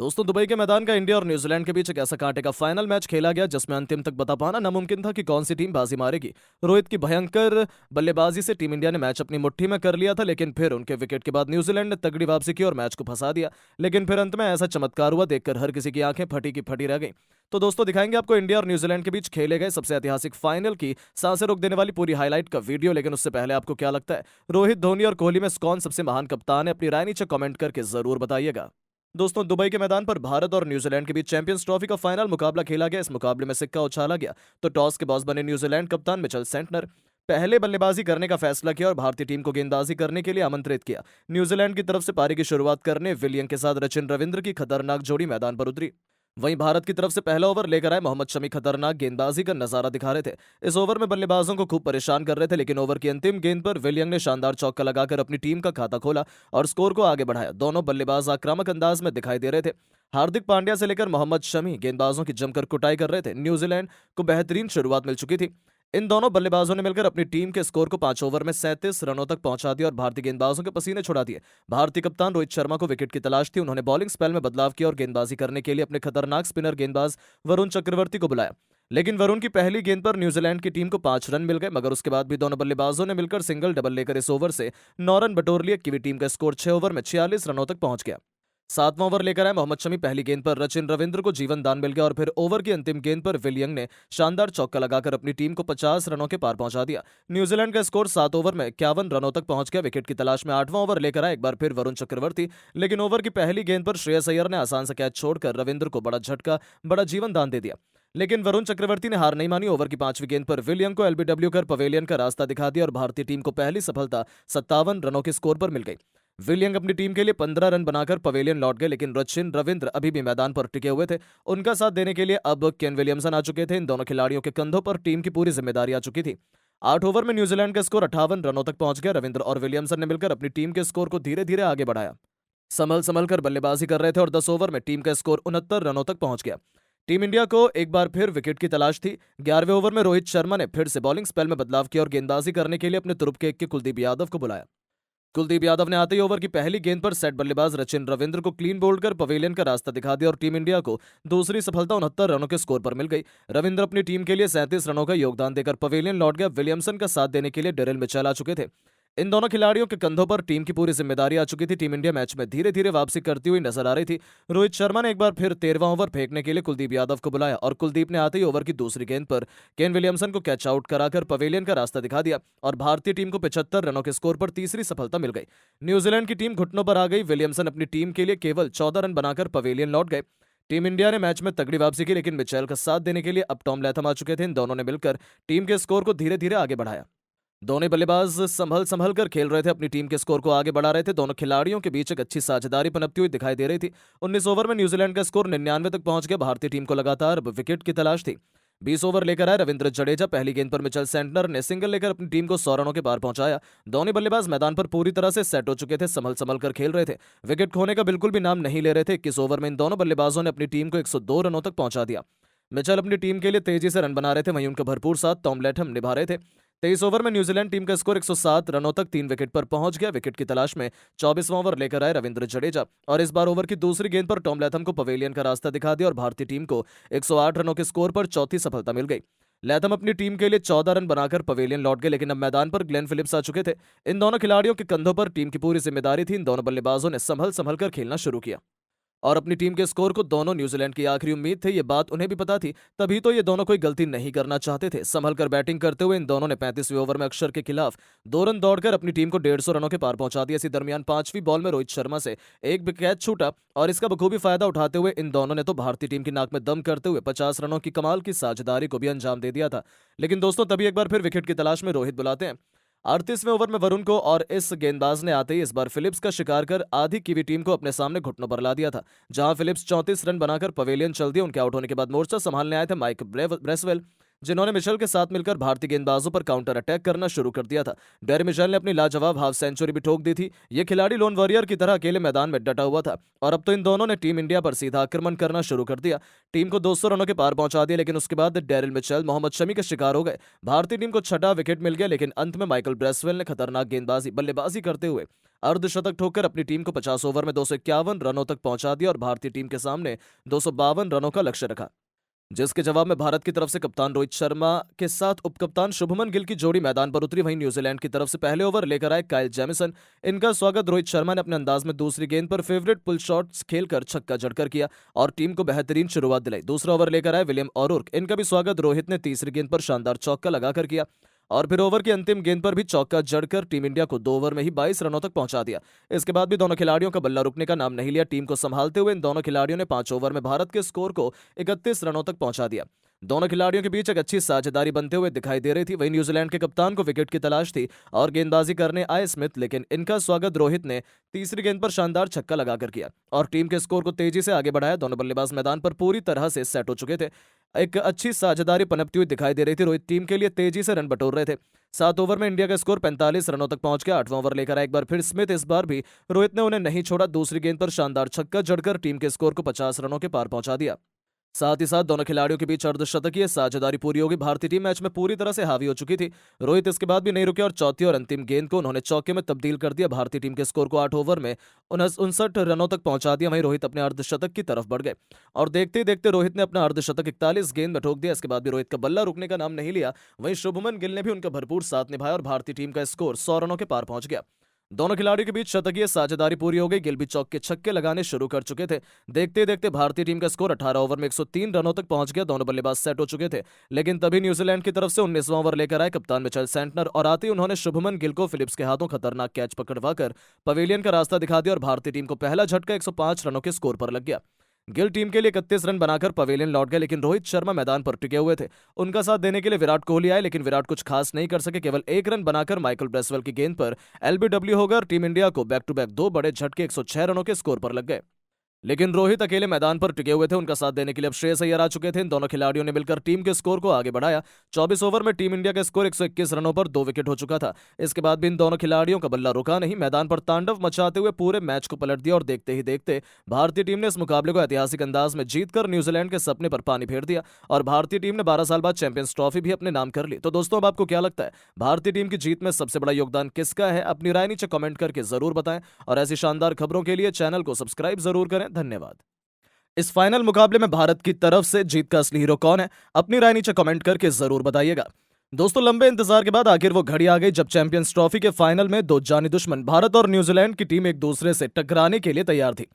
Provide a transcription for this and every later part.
दोस्तों, दुबई के मैदान का इंडिया और न्यूजीलैंड के बीच एक ऐसा कांटे का फाइनल मैच खेला गया जिसमें अंतिम तक बता पाना नामुमकिन था कि कौन सी टीम बाजी मारेगी। रोहित की भयंकर बल्लेबाजी से टीम इंडिया ने मैच अपनी मुट्ठी में कर लिया था, लेकिन फिर उनके विकेट के बाद न्यूजीलैंड ने तगड़ी वापसी की और मैच को फंसा दिया। लेकिन फिर अंत में ऐसा चमत्कार हुआ देखकर हर किसी की आंखें फटी की फटी रह गई। तो दोस्तों, दिखाएंगे आपको इंडिया और न्यूजीलैंड के बीच खेले गए सबसे ऐतिहासिक फाइनल की सांसें रोक देने वाली पूरी हाईलाइट का वीडियो। लेकिन उससे पहले आपको क्या लगता है, रोहित, धोनी और कोहली में कौन सबसे महान कप्तान है? अपनी राय नीचे कमेंट करके जरूर बताइएगा। दोस्तों, दुबई के मैदान पर भारत और न्यूजीलैंड के बीच चैंपियंस ट्रॉफी का फाइनल मुकाबला खेला गया। इस मुकाबले में सिक्का उछाला गया तो टॉस के बॉस बने न्यूजीलैंड कप्तान मिचेल सेंटनर। पहले बल्लेबाजी करने का फैसला किया और भारतीय टीम को गेंदबाजी करने के लिए आमंत्रित किया। न्यूजीलैंड की तरफ से पारी की शुरुआत करने विलियम के साथ सचिन रविंद्र की खतरनाक जोड़ी मैदान पर उतरी। वहीं भारत की तरफ से पहला ओवर लेकर आए मोहम्मद शमी खतरनाक गेंदबाजी का नजारा दिखा रहे थे। इस ओवर में बल्लेबाजों को खूब परेशान कर रहे थे, लेकिन ओवर की अंतिम गेंद पर विलियम ने शानदार चौका लगाकर अपनी टीम का खाता खोला और स्कोर को आगे बढ़ाया। दोनों बल्लेबाज आक्रामक अंदाज में दिखाई दे रहे थे। हार्दिक पांड्या से लेकर मोहम्मद शमी गेंदबाजों की जमकर कुटाई कर रहे थे। न्यूजीलैंड को बेहतरीन शुरुआत मिल चुकी थी। इन दोनों बल्लेबाजों ने मिलकर अपनी टीम के स्कोर को 5 ओवर में 37 रनों तक पहुंचा दिया और भारतीय गेंदबाजों के पसीने छुड़ा दिए। भारतीय कप्तान रोहित शर्मा को विकेट की तलाश थी। उन्होंने बॉलिंग स्पेल में बदलाव किया और गेंदबाजी करने के लिए अपने खतरनाक स्पिनर गेंदबाज वरुण चक्रवर्ती को बुलाया। लेकिन वरुण की पहली गेंद पर न्यूजीलैंड की टीम को 5 रन मिल गए, मगर उसके बाद भी दोनों बल्लेबाजों ने मिलकर सिंगल डबल लेकर इस ओवर से 9 रन बटोर लिए। कीवी टीम का स्कोर 6 ओवर में 46 रनों तक पहुंच गया। 7वां ओवर लेकर आए मोहम्मद शमी। पहली गेंद पर सचिन रविंद्र को जीवन दान मिल गया और फिर ओवर की अंतिम गेंद पर विलियम ने शानदार चौका लगाकर अपनी टीम को 50 रनों के पार पहुंचा दिया। न्यूजीलैंड का स्कोर 7 ओवर में 51 रनों तक पहुंच गया। विकेट की तलाश में 8वां ओवर लेकर आए एक बार फिर वरुण चक्रवर्ती, लेकिन ओवर की पहली गेंद पर श्रेयस अय्यर ने आसान सा कैच छोड़कर रविंद्र को बड़ा झटका, बड़ा जीवन दान दे दिया। लेकिन वरुण चक्रवर्ती ने हार नहीं मानी। ओवर की 5वीं गेंद पर विलियम को एलबीडब्ल्यू कर पवेलियन का रास्ता दिखा दिया और भारतीय टीम को पहली सफलता 57 रनों के स्कोर पर मिल गई। विलियम अपनी टीम के लिए 15 रन बनाकर पवेलियन लौट गए, लेकिन सचिन रविंद्र अभी भी मैदान पर टिके हुए थे। उनका साथ देने के लिए अब केन विलियमसन आ चुके थे। इन दोनों खिलाड़ियों के कंधों पर टीम की पूरी जिम्मेदारी आ चुकी थी। 8 ओवर में न्यूजीलैंड का स्कोर 58 रनों तक पहुंच गया। रविंद्र और विलियमसन ने मिलकर अपनी टीम के स्कोर को धीरे धीरे आगे बढ़ाया। संभल संभल कर बल्लेबाजी कर रहे थे और 10 ओवर में टीम का स्कोर 69 रनों तक पहुंच गया। टीम इंडिया को एक बार फिर विकेट की तलाश थी। 11वें ओवर में रोहित शर्मा ने फिर से बॉलिंग स्पेल में बदलाव किया और गेंदबाजी करने के लिए अपने तुरुप के कुलदीप यादव को बुलाया। कुलदीप यादव ने आते ही ओवर की पहली गेंद पर सेट बल्लेबाज सचिन रविंद्र को क्लीन बोल्ड कर पवेलियन का रास्ता दिखा दिया और टीम इंडिया को दूसरी सफलता 69 रनों के स्कोर पर मिल गई। रविंद्र अपनी टीम के लिए 37 रनों का योगदान देकर पवेलियन लौट गया। विलियमसन का साथ देने के लिए डेरिल मिचेल आ चुके थे। इन दोनों खिलाड़ियों के कंधों पर टीम की पूरी जिम्मेदारी आ चुकी थी। टीम इंडिया मैच में धीरे धीरे वापसी करती हुई नजर आ रही थी। रोहित शर्मा ने एक बार फिर 13वां ओवर फेंकने के लिए कुलदीप यादव को बुलाया और कुलदीप ने आते ही ओवर की दूसरी गेंद पर केन विलियमसन को कैच आउट कराकर पवेलियन का रास्ता दिखा दिया और भारतीय टीम को 75 रनों के स्कोर पर तीसरी सफलता मिल गई। न्यूजीलैंड की टीम घुटनों पर आ गई। विलियमसन अपनी टीम के लिए केवल 14 रन बनाकर पवेलियन लौट गए। टीम इंडिया ने मैच में तगड़ी वापसी की, लेकिन मिचेल का साथ देने के लिए अब टॉम लैथम आ चुके थे। इन दोनों ने मिलकर टीम के स्कोर को धीरे धीरे आगे बढ़ाया। दोनों बल्लेबाज संभल संभल कर खेल रहे थे, अपनी टीम के स्कोर को आगे बढ़ा रहे थे। दोनों खिलाड़ियों के बीच एक अच्छी साझेदारी पनपती हुई दिखाई दे रही थी। 19 ओवर में न्यूजीलैंड का स्कोर 99 तक पहुंच गया। भारतीय टीम को लगातार विकेट की तलाश थी। 20 ओवर लेकर आए रविंद्र जडेजा। पहली गेंद पर मिचेल सेंटनर ने सिंगल लेकर अपनी टीम को 100 रनों के पार पहुंचाया। दोनों बल्लेबाज मैदान पर पूरी तरह से सेट हो चुके थे, संभल संभल कर खेल रहे थे, विकेट खोने का बिल्कुल भी नाम नहीं ले रहे थे। 21 ओवर में इन दोनों बल्लेबाजों ने अपनी टीम को 102 रनों तक पहुंचा दिया। मिचेल अपनी टीम के लिए तेजी से रन बना रहे थे, वहीं उनका भरपूर साथ टॉम लैथम निभा रहे थे। 23 ओवर में न्यूजीलैंड टीम का स्कोर 107 रनों तक 3 विकेट पर पहुंच गया। विकेट की तलाश में 24वां ओवर लेकर आए रविंद्र जडेजा और इस बार ओवर की दूसरी गेंद पर टॉम लैथम को पवेलियन का रास्ता दिखा दिया और भारतीय टीम को 108 रनों के स्कोर पर चौथी सफलता मिल गई। लैथम अपनी टीम के लिए 14 रन बनाकर पवेलियन लौट गए, लेकिन अब मैदान पर ग्लेन फिलिप्स आ चुके थे। इन दोनों खिलाड़ियों के कंधों पर टीम की पूरी जिम्मेदारी थी। इन दोनों बल्लेबाजों ने संभल संभल कर खेलना शुरू किया और अपनी टीम के स्कोर को दोनों न्यूजीलैंड की आखिरी उम्मीद थे, ये बात उन्हें भी पता थी, तभी तो ये दोनों कोई गलती नहीं करना चाहते थे। संभल कर बैटिंग करते हुए इन दोनों ने 35वें ओवर में अक्षर के खिलाफ 2 रन दौड़कर अपनी टीम को 150 रनों के पार पहुंचा दिया। इसी दरमियान 5वीं बॉल में रोहित शर्मा से एक कैच छूटा और इसका बखूबी फायदा उठाते हुए इन दोनों ने तो भारतीय टीम की नाक में दम करते हुए 50 रनों की कमाल की साझेदारी को भी अंजाम दे दिया था। लेकिन दोस्तों, तभी एक बार फिर विकेट की तलाश में रोहित बुलाते हैं। 38वें ओवर में वरुण को और इस गेंदबाज ने आते ही इस बार फिलिप्स का शिकार कर आधी कीवी टीम को अपने सामने घुटनों पर ला दिया था। जहां फिलिप्स 34 रन बनाकर पवेलियन चल दिए। उनके आउट होने के बाद मोर्चा संभालने आए थे माइक ब्रेसवेल, जिन्होंने मिशेल के साथ मिलकर भारतीय गेंदबाजों पर काउंटर अटैक करना शुरू कर दिया था। डेरी मिशेल ने अपनी लाजवाब हाफ सेंचुरी भी ठोक दी थी। ये खिलाड़ी लोन वॉरियर की तरह अकेले मैदान में डटा हुआ था और अब तो इन दोनों ने टीम इंडिया पर सीधा आक्रमण करना शुरू कर दिया। टीम को 200 रनों के पार पहुंचा दिया, लेकिन उसके बाद डेरिल मिचेल मोहम्मद शमी का शिकार हो गए। भारतीय टीम को छठा विकेट मिल गया, लेकिन अंत में माइकल ब्रेसवेल ने खतरनाक बल्लेबाजी करते हुए अर्धशतक ठोककर अपनी टीम को 50 ओवर में 251 रनों तक पहुंचा दिया और भारतीय टीम के सामने 252 रनों का लक्ष्य रखा, जिसके जवाब में भारत की तरफ से कप्तान रोहित शर्मा के साथ उपकप्तान शुभमन गिल की जोड़ी मैदान पर उतरी। वहीं न्यूजीलैंड की तरफ से पहले ओवर लेकर आए काइल जेमिसन। इनका स्वागत रोहित शर्मा ने अपने अंदाज में दूसरी गेंद पर फेवरेट पुल शॉट्स खेलकर छक्का जड़कर किया और टीम को बेहतरीन शुरुआत दिलाई। दूसरा ओवर लेकर आए विलियम ओरोर्क। इनका भी स्वागत रोहित ने तीसरी गेंद पर शानदार चौका लगाकर किया और फिर ओवर की अंतिम गेंद पर भी चौका जड़कर टीम इंडिया को 2 ओवर में ही 22 रनों तक पहुंचा दिया। इसके बाद भी दोनों खिलाड़ियों का बल्ला रुकने का नाम नहीं लिया। टीम को संभालते हुए इन दोनों खिलाड़ियों ने 5 ओवर में भारत के स्कोर को 31 रनों तक पहुंचा दिया। दोनों खिलाड़ियों के बीच एक अच्छी साझेदारी बनते हुए दिखाई दे रही थी। वहीं न्यूजीलैंड के कप्तान को विकेट की तलाश थी और गेंदबाजी करने आए स्मिथ, लेकिन इनका स्वागत रोहित ने तीसरी गेंद पर शानदार छक्का लगाकर किया और टीम के स्कोर को तेजी से आगे बढ़ाया। दोनों बल्लेबाज मैदान पर पूरी तरह से सेट हो चुके थे। एक अच्छी साझेदारी पनपती हुई दिखाई दे रही थी। रोहित टीम के लिए तेजी से रन बटोर रहे थे। 7 ओवर में इंडिया का स्कोर 45 रनों तक पहुंच गया। 8वां ओवर लेकर आए एक बार फिर स्मिथ। इस बार भी रोहित ने उन्हें नहीं छोड़ा। दूसरी गेंद पर शानदार छक्का जड़कर टीम के स्कोर को 50 रनों के पार पहुंचा दिया। साथ ही साथ दोनों खिलाड़ियों के बीच अर्धशतकीय साझेदारी पूरी होगी। भारतीय टीम मैच में पूरी तरह से हावी हो चुकी थी। रोहित इसके बाद भी नहीं रुके और चौथी और अंतिम गेंद को उन्होंने चौके में तब्दील कर दिया। भारतीय टीम के स्कोर को 8 ओवर में 59 रनों तक पहुंचा दिया। वहीं रोहित अपने अर्धशतक की तरफ बढ़ गए और देखते ही देखते रोहित ने अपना अर्धशतक 41 गेंद में ठोक दिया। इसके बाद भी रोहित का बल्ला रुकने का नाम नहीं लिया। वहीं शुभमन गिल ने भी उनका भरपूर साथ निभाया और भारतीय टीम का स्कोर 100 रनों के पार पहुंच गया। दोनों खिलाड़ियों के बीच शतकीय साझेदारी पूरी हो गई। गिल भी चौके छक्के लगाने शुरू कर चुके थे। देखते देखते भारतीय टीम का स्कोर 18 ओवर में 103 रनों तक पहुंच गया। दोनों बल्लेबाज सेट हो चुके थे, लेकिन तभी न्यूजीलैंड की तरफ से 19वां ओवर लेकर आए कप्तान मिचेल सेंटनर और आते ही उन्होंने शुभमन गिल को फिलिप्स के हाथों खतरनाक कैच पकड़वाकर पवेलियन का रास्ता दिखा दिया और भारतीय टीम को पहला झटका 105 रनों के स्कोर पर लग गया। गिल टीम के लिए 31 रन बनाकर पवेलियन लौट गए, लेकिन रोहित शर्मा मैदान पर टिके हुए थे। उनका साथ देने के लिए विराट कोहली आए, लेकिन विराट कुछ खास नहीं कर सके। केवल 1 रन बनाकर माइकल ब्रेसवेल की गेंद पर एलबीडब्ल्यू होगा और टीम इंडिया को बैक टू बैक 2 बड़े झटके 106 रनों के स्कोर पर लग गए। लेकिन रोहित अकेले मैदान पर टिके हुए थे। उनका साथ देने के लिए अब श्रेयस अय्यर आ चुके थे। इन दोनों खिलाड़ियों ने मिलकर टीम के स्कोर को आगे बढ़ाया। 24 ओवर में टीम इंडिया का स्कोर 121 रनों पर 2 विकेट हो चुका था। इसके बाद भी इन दोनों खिलाड़ियों का बल्ला रुका नहीं। मैदान पर तांडव मचाते हुए पूरे मैच को पलट दिया और देखते ही देखते भारतीय टीम ने इस मुकाबले को ऐतिहासिक अंदाज में जीतकर न्यूजीलैंड के सपने पर पानी फेर दिया और भारतीय टीम ने 12 साल बाद चैंपियंस ट्रॉफी भी अपने नाम कर ली। तो दोस्तों, अब आपको क्या लगता है, भारतीय टीम की जीत में सबसे बड़ा योगदान किसका है? अपनी राय नीचे कमेंट करके जरूर बताएं और ऐसी शानदार खबरों के लिए चैनल को सब्सक्राइब जरूर करें। धन्यवाद। इस फाइनल मुकाबले में भारत की तरफ से जीत का असली हीरो कौन है? अपनी राय नीचे कमेंट करके जरूर बताइएगा। दोस्तों, लंबे इंतजार के बाद आखिर वो घड़ी आ गई जब चैंपियंस ट्रॉफी के फाइनल में 2 जानी दुश्मन भारत और न्यूजीलैंड की टीम एक दूसरे से टकराने के लिए तैयार थी।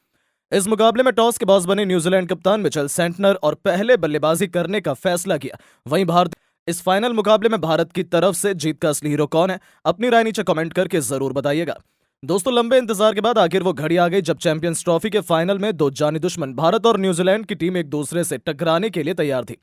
इस मुकाबले में टॉस के बॉस बने न्यूजीलैंड कप्तान मिचेल सेंटनर और पहले बल्लेबाजी करने का फैसला किया। वहीं भारत इस फाइनल मुकाबले में भारत की तरफ से जीत का असली हीरो कौन है? अपनी राय नीचे कमेंट करके जरूर बताइएगा। दोस्तों, लंबे इंतजार के बाद आखिर वो घड़ी आ गई जब चैंपियंस ट्रॉफी के फाइनल में 2 जानी दुश्मन भारत और न्यूजीलैंड की टीम एक दूसरे से टकराने के लिए तैयार थी।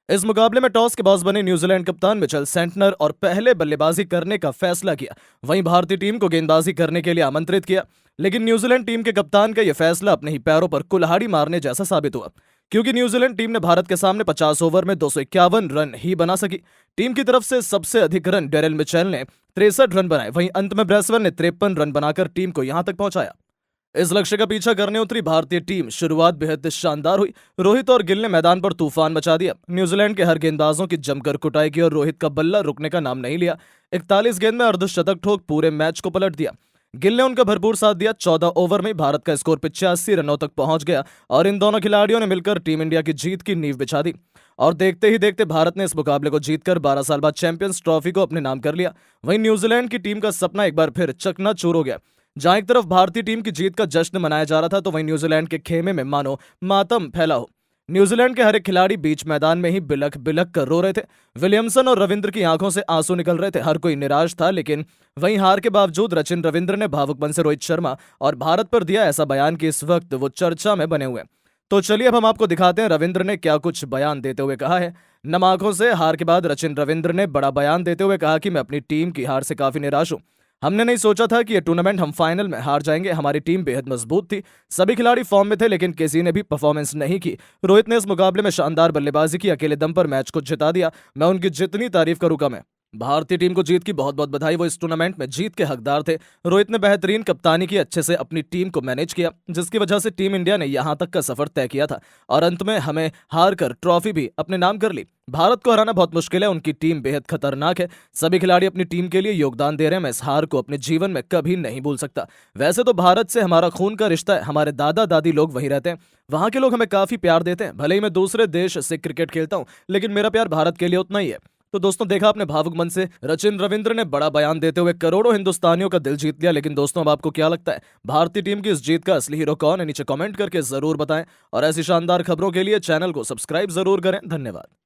इस मुकाबले में टॉस के बॉस बने न्यूजीलैंड कप्तान मिचेल सेंटनर और पहले बल्लेबाजी करने का फैसला किया। वहीं भारतीय टीम को गेंदबाजी करने के लिए आमंत्रित किया, लेकिन न्यूजीलैंड टीम के कप्तान का यह फैसला अपने ही पैरों पर कुल्हाड़ी मारने जैसा साबित हुआ, क्योंकि न्यूजीलैंड टीम ने भारत के सामने 50 ओवर में 251 रन ही बना सकी। टीम की तरफ से सबसे अधिक रन डेरिल मिचेल ने 63 रन बनाए। वहीं अंत में ब्रेसवेल ने 53 रन बनाकर टीम को यहां तक पहुंचाया। इस लक्ष्य का पीछा करने उतरी भारतीय टीम शुरुआत बेहद शानदार हुई। रोहित और गिल ने मैदान पर तूफान मचा दिया। न्यूजीलैंड के हर गेंदबाजों की जमकर कुटाई की और रोहित का बल्ला रुकने का नाम नहीं लिया। 41 गेंद में अर्धशतक ठोक पूरे मैच को पलट दिया। गिल ने उनका भरपूर साथ दिया। 14 ओवर में भारत का स्कोर 85 रनों तक पहुंच गया और इन दोनों खिलाड़ियों ने मिलकर टीम इंडिया की जीत की नींव बिछा दी। और देखते ही देखते भारत ने इस मुकाबले को जीतकर 12 साल बाद चैंपियंस ट्रॉफी को अपने नाम कर लिया। वहीं न्यूजीलैंड की टीम का सपना एक बार फिर चकनाचूर हो गया। जहां एक तरफ भारतीय टीम की जीत का जश्न मनाया जा रहा था, तो वहीं न्यूजीलैंड के खेमे में मानो मातम फैला हो। न्यूजीलैंड के हर एक खिलाड़ी बीच मैदान में ही बिलख बिलख कर रो रहे थे। विलियमसन और रविंद्र की आंखों से आंसू निकल रहे थे। हर कोई निराश था, लेकिन वहीं हार के बावजूद सचिन रविंद्र ने भावुक से रोहित शर्मा और भारत पर दिया ऐसा बयान कि इस वक्त वो चर्चा में बने हुए। तो चलिए अब हम आपको दिखाते हैं रविंद्र ने क्या कुछ बयान देते हुए कहा है। नम आंखों से हार के बाद सचिन रविंद्र ने बड़ा बयान देते हुए कहा कि मैं अपनी टीम की हार से काफी निराश हूं। हमने नहीं सोचा था कि ये टूर्नामेंट हम फाइनल में हार जाएंगे। हमारी टीम बेहद मजबूत थी, सभी खिलाड़ी फॉर्म में थे, लेकिन किसी ने भी परफॉर्मेंस नहीं की। रोहित ने इस मुकाबले में शानदार बल्लेबाजी की, अकेले दम पर मैच को जिता दिया। मैं उनकी जितनी तारीफ करूं कम है। भारतीय टीम को जीत की बहुत बहुत बधाई। वो इस टूर्नामेंट में जीत के हकदार थे। रोहित ने बेहतरीन कप्तानी की, अच्छे से अपनी टीम को मैनेज किया, जिसकी वजह से टीम इंडिया ने यहां तक का सफर तय किया था और अंत में हमें हार कर ट्रॉफी भी अपने नाम कर ली। भारत को हराना बहुत मुश्किल है, उनकी टीम बेहद खतरनाक है। सभी खिलाड़ी अपनी टीम के लिए योगदान दे रहे हैं। मैं इस हार को अपने जीवन में कभी नहीं भूल सकता। वैसे तो भारत से हमारा खून का रिश्ता है, हमारे दादा दादी लोग वहीं रहते हैं, वहां के लोग हमें काफी प्यार देते हैं। भले ही मैं दूसरे देश से क्रिकेट खेलता हूं, लेकिन मेरा प्यार भारत के लिए उतना ही है। तो दोस्तों, देखा आपने भावुक मन से सचिन रविंद्र ने बड़ा बयान देते हुए करोड़ों हिंदुस्तानियों का दिल जीत लिया। लेकिन दोस्तों, अब आपको क्या लगता है, भारतीय टीम की इस जीत का असली हीरो कौन है? नीचे कमेंट करके जरूर बताएं और ऐसी शानदार खबरों के लिए चैनल को सब्सक्राइब जरूर करें। धन्यवाद।